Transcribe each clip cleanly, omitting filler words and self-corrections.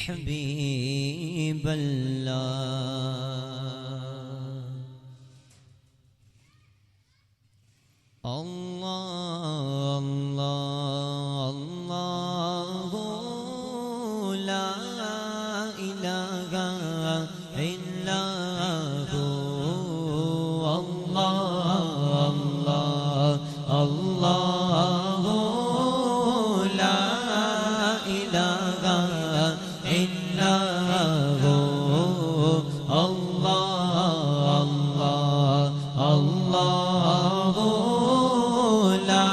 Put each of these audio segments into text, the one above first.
حبیب اللہ اللہ اللہ لا الہ الا ہو اللہ اللہ لا الہ الا ہو اللہ اللہ اللہ لا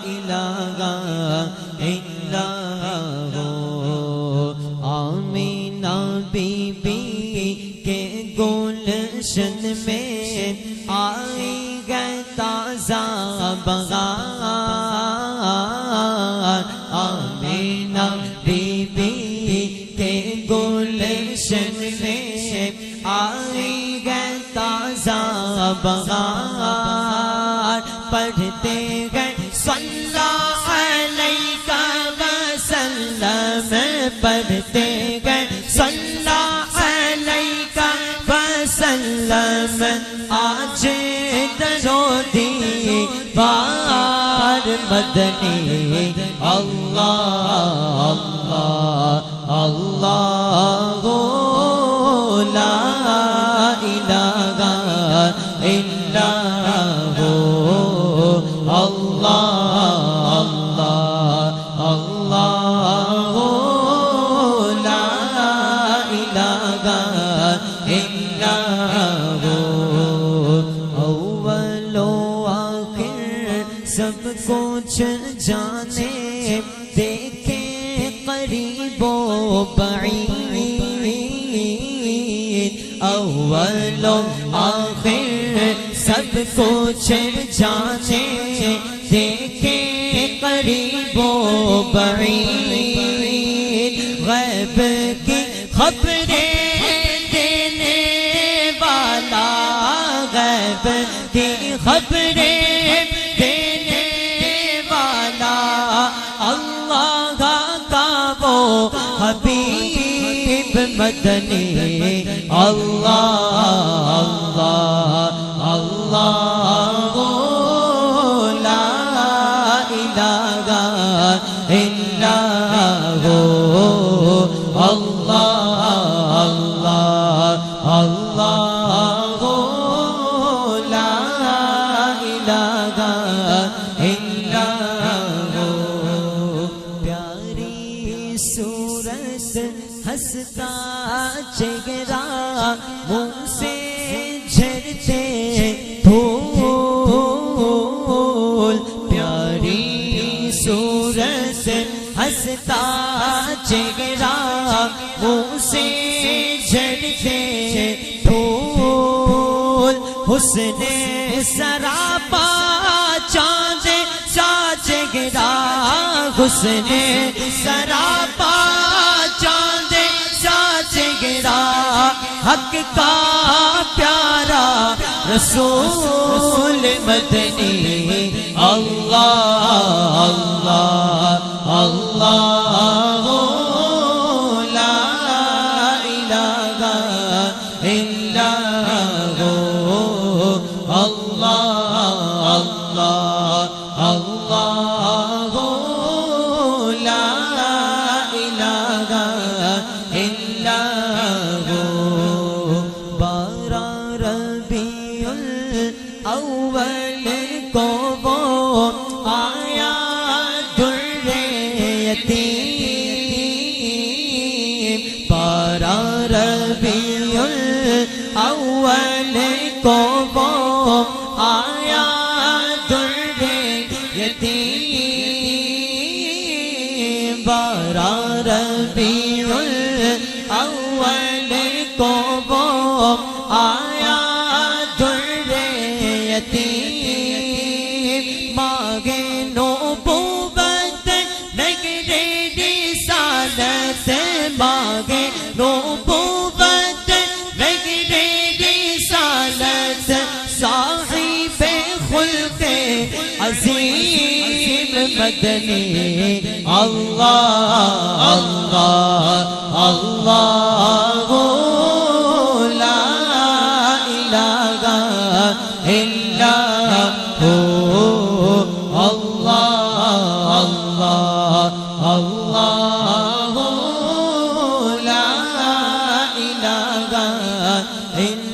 الہ الا ہو آمینہ بی بی کے گلشن میں آئی گئے تازہ بہار آمینہ بی بی کے گلشن میں آئی گئے تازہ بہار پڑھتے گئے صلی علیہ وسلم پڑھتے گئے صلی علیہ وسلم آج درو دیوار مدنی اللہ اللہ اللہ لا الہ الا ہو اللہ اللہ اللہ لا الہ الا ہو اول و آخر سب کچھ جانے دیکھے قریب و بعید اول و آخر سب کچھ جانے دیکھے قریب و بعید غیب کی خبریں دینے والا غیب کی خبریں دینے والا اللہ کا وہ حبیب مدنی اللہ اللہ اللہ لا الہ الا ہو اللہ اللہ اللہ لا الہ الا ہو پیاری صورت ہنستا چہرہ منہ سے جھرتے پھول پیاری صورت ہنستا چہرہ منہ سے جھرتے پھول حسن سراپا چاند سا چہرہ حسن سراپا چاند سا چہرہ حق کا پیارا رسول مدنی اللہ اللہ اللہ لا الہ الا ہو اللہ اللہ اللہ لا الہ الا ہو ربیع الاول کو وہ آیا در یتیم پارا ربیع الاول کو وہ آیا در یتیم پارا ربیع الاول کو وہ آیا در یتیم ماہ نبوت نگر رسالت ماہ نبوت نگر رسالت صاحب خلق عظیم مدنی اللہ اللہ اللہ لا الہ الا ہو اللہ اللہ اللہ لا الہ الا